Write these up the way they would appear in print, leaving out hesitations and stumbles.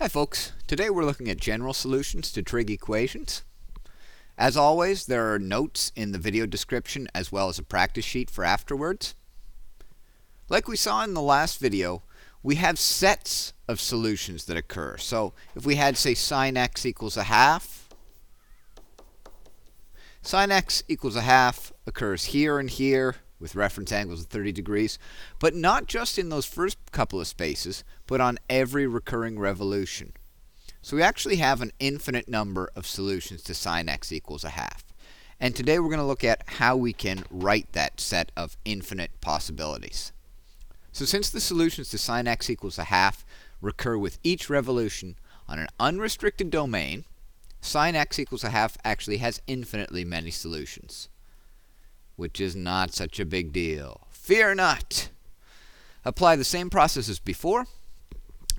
Hi folks, today we're looking at general solutions to trig equations. As always, there are notes in the video description as well as a practice sheet for afterwards. Like we saw in the last video, we have sets of solutions that occur. So if we had, say, sine x equals a half, sine x equals a half occurs here and here with reference angles of 30 degrees, but not just in those first couple of spaces, but on every recurring revolution. So we actually have an infinite number of solutions to sine x equals a half. And today we're going to look at how we can write that set of infinite possibilities. So since the solutions to sine x equals a half recur with each revolution on an unrestricted domain, sine x equals a half actually has infinitely many solutions, which is not such a big deal. Fear not! Apply the same process as before,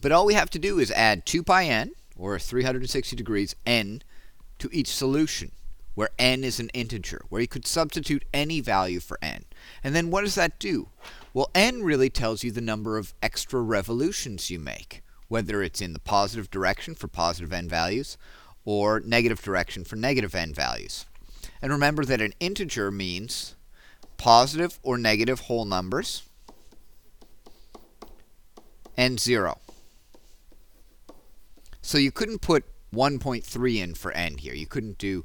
but all we have to do is add 2 pi n, or 360 degrees, n, to each solution, where n is an integer, where you could substitute any value for n. And then what does that do? Well, n really tells you the number of extra revolutions you make, whether it's in the positive direction for positive n values, or negative direction for negative n values. And remember that an integer means positive or negative whole numbers and 0. So you couldn't put 1.3 in for n here. You couldn't do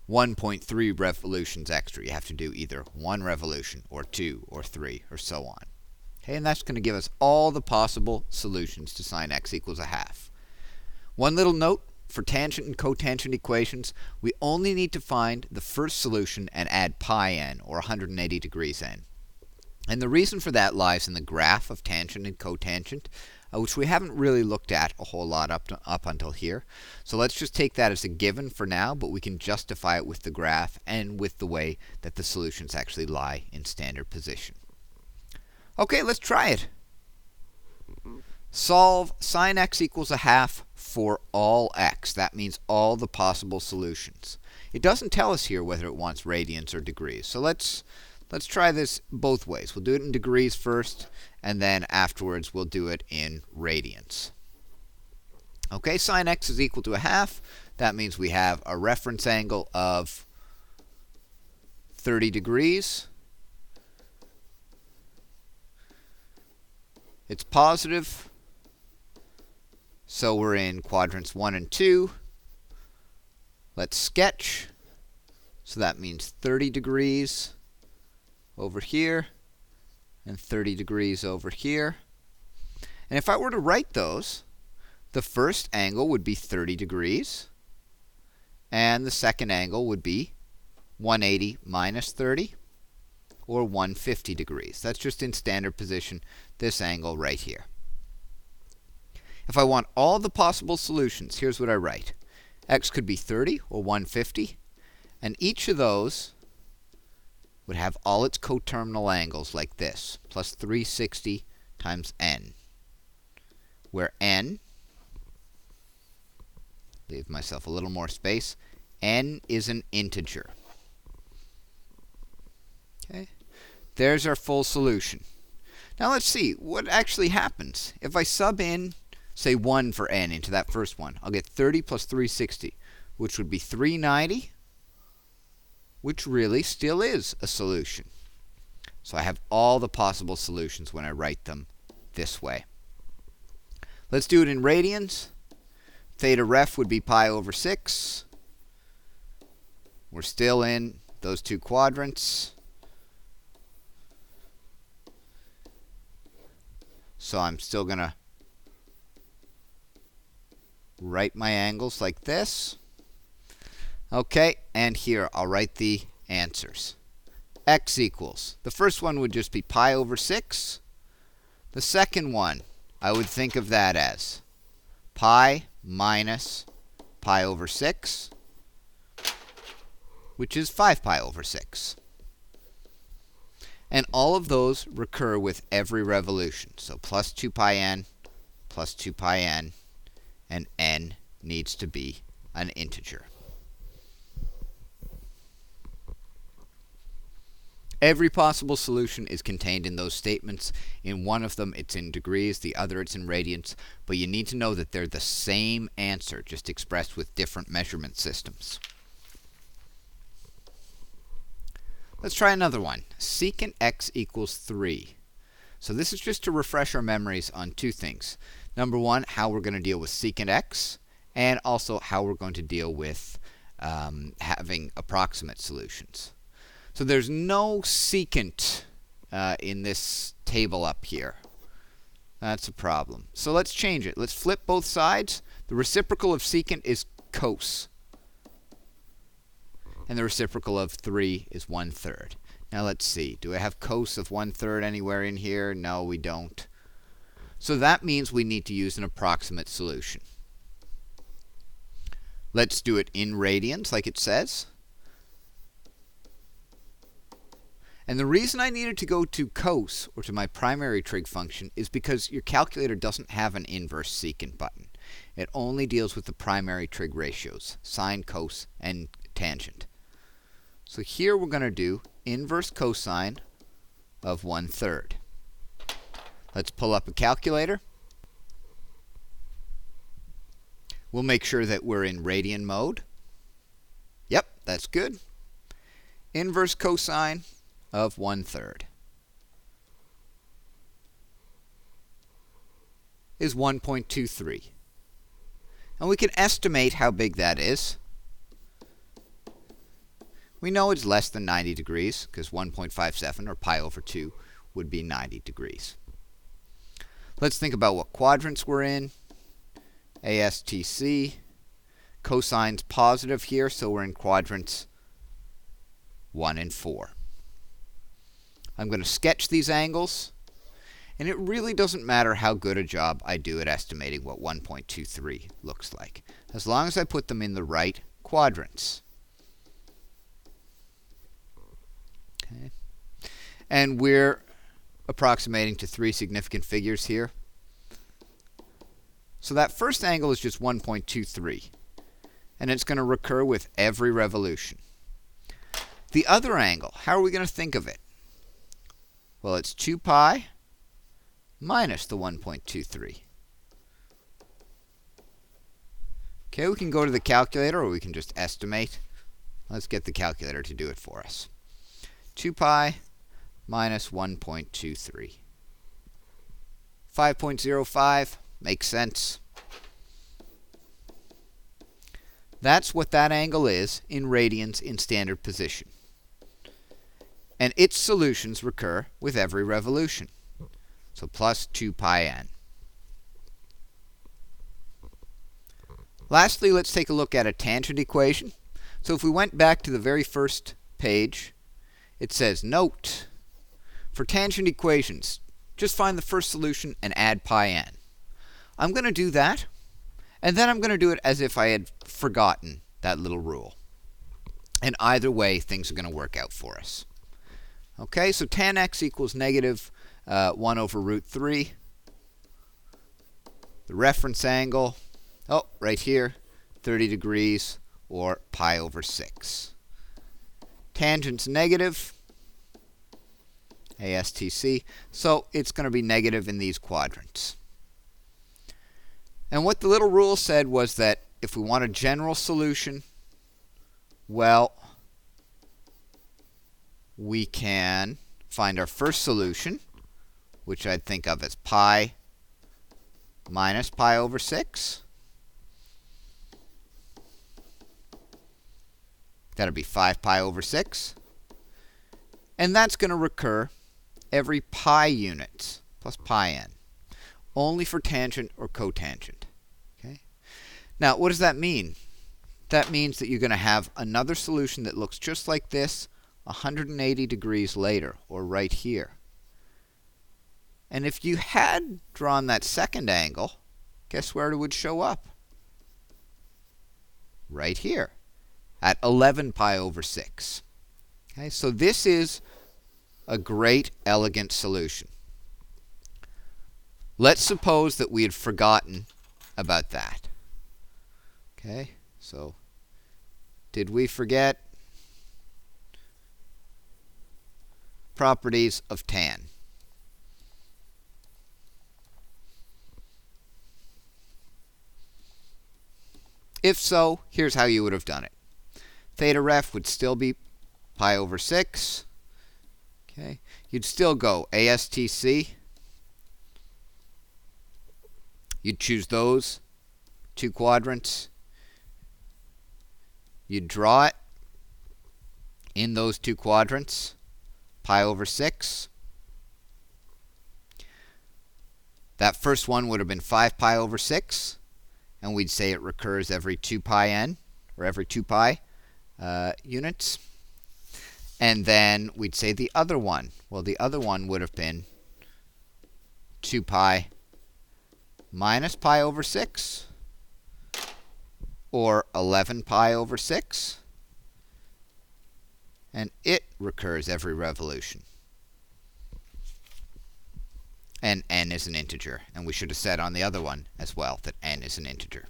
1.3 revolutions extra. You have to do either 1 revolution or 2 or 3 or so on. Okay, and that's going to give us all the possible solutions to sine x equals a half. One little note. For tangent and cotangent equations, we only need to find the first solution and add pi n, or 180 degrees n. And the reason for that lies in the graph of tangent and cotangent, which we haven't really looked at a whole lot up until here. So let's just take that as a given for now, but we can justify it with the graph and with the way that the solutions actually lie in standard position. Okay, let's try it. Solve sine x equals a half for all x. That means all the possible solutions. It doesn't tell us here whether it wants radians or degrees. So let's try this both ways. We'll do it in degrees first, and then afterwards we'll do it in radians. Okay, sine x is equal to a half. That means we have a reference angle of 30 degrees. It's positive. So we're in quadrants 1 and 2. Let's sketch. So that means 30 degrees over here and 30 degrees over here. And if I were to write those, the first angle would be 30 degrees. And the second angle would be 180 minus 30, or 150 degrees. That's just in standard position, this angle right here. If I want all the possible solutions, here's what I write. X could be 30 or 150, and each of those would have all its coterminal angles like this, plus 360 times n, where n, leave myself a little more space, n is an integer. Okay, there's our full solution. Now let's see what actually happens if I sub in, say, 1 for n into that first one. I'll get 30 plus 360, which would be 390, which really still is a solution. So I have all the possible solutions when I write them this way. Let's do it in radians. Theta ref would be pi over 6. We're still in those two quadrants. So I'm still going to write my angles like this. Okay, and here I'll write the answers. X equals, the first one would just be pi over 6. The second one, I would think of that as pi minus pi over 6, which is 5 pi over 6. And all of those recur with every revolution. So plus 2 pi n, plus 2 pi n, and n needs to be an integer. Every possible solution is contained in those statements. In one of them, it's in degrees. The other, it's in radians. But you need to know that they're the same answer, just expressed with different measurement systems. Let's try another one. Secant x equals 3. So this is just to refresh our memories on two things. Number one, how we're going to deal with secant x, and also how we're going to deal with having approximate solutions. So there's no secant in this table up here. That's a problem. So let's change it. Let's flip both sides. The reciprocal of secant is cos. And the reciprocal of 3 is 1/3. Now let's see. Do I have cos of 1/3 anywhere in here? No, we don't. So that means we need to use an approximate solution. Let's do it in radians, like it says. And the reason I needed to go to cos, or to my primary trig function, is because your calculator doesn't have an inverse secant button. It only deals with the primary trig ratios, sine, cos, and tangent. So here we're going to do inverse cosine of 1/3. Let's pull up a calculator. We'll make sure that we're in radian mode. Yep, that's good. Inverse cosine of 1/3 is 1.23. And we can estimate how big that is. We know it's less than 90 degrees, because 1.57, or pi over 2, would be 90 degrees. Let's think about what quadrants we're in. ASTC. Cosine's positive here, so we're in quadrants 1 and 4. I'm going to sketch these angles, and it really doesn't matter how good a job I do at estimating what 1.23 looks like, as long as I put them in the right quadrants. Okay. And we're approximating to 3 significant figures here. So that first angle is just 1.23, and it's going to recur with every revolution. The other angle, how are we going to think of it? Well, it's 2 pi minus the 1.23. Okay, we can go to the calculator, or we can just estimate. Let's get the calculator to do it for us. 2 pi minus 1.23. 5.05 makes sense. That's what that angle is in radians in standard position. And its solutions recur with every revolution. So plus 2 pi n. Lastly, let's take a look at a tangent equation. So if we went back to the very first page, it says, note, for tangent equations, just find the first solution and add pi n. I'm going to do that, and then I'm going to do it as if I had forgotten that little rule. And either way, things are going to work out for us. Okay, so tan x equals negative 1 over root 3. The reference angle, right here, 30 degrees, or pi over 6. Tangent's negative, ASTC, so it's going to be negative in these quadrants. And what the little rule said was that if we want a general solution, well, we can find our first solution, which I'd think of as pi minus pi over 6. That'll be 5 pi over 6. And that's going to recur every pi units plus pi n, only for tangent or cotangent. Okay? Now, what does that mean? That means that you're going to have another solution that looks just like this 180 degrees later, or right here. And if you had drawn that second angle, guess where it would show up? Right here, at 11 pi over 6. Okay, so this is a great, elegant solution. Let's suppose that we had forgotten about that. Okay, so did we forget? properties of tan? If so, here's how you would have done it. Theta ref would still be pi over 6. Okay. You'd still go ASTC. You'd choose those two quadrants. You'd draw it in those two quadrants, pi over 6. That first one would have been 5 pi over 6. And we'd say it recurs every 2 pi n, or every 2 pi units. And then we'd say the other one. Well, the other one would have been 2 pi minus pi over 6, or 11 pi over 6. And it recurs every revolution. And n is an integer. And we should have said on the other one as well that n is an integer.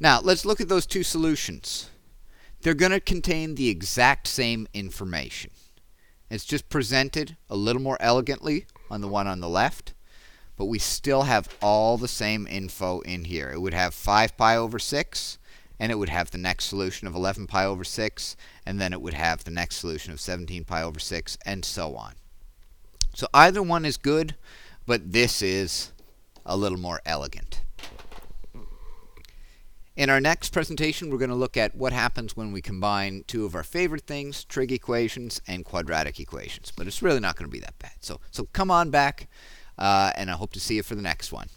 Now, let's look at those two solutions. They're going to contain the exact same information. It's just presented a little more elegantly on the one on the left, but we still have all the same info in here. It would have 5 pi over 6, and it would have the next solution of 11 pi over 6, and then it would have the next solution of 17 pi over 6, and so on. So either one is good, but this is a little more elegant. In our next presentation, we're going to look at what happens when we combine two of our favorite things, trig equations and quadratic equations. But it's really not going to be that bad. So come on back, and I hope to see you for the next one.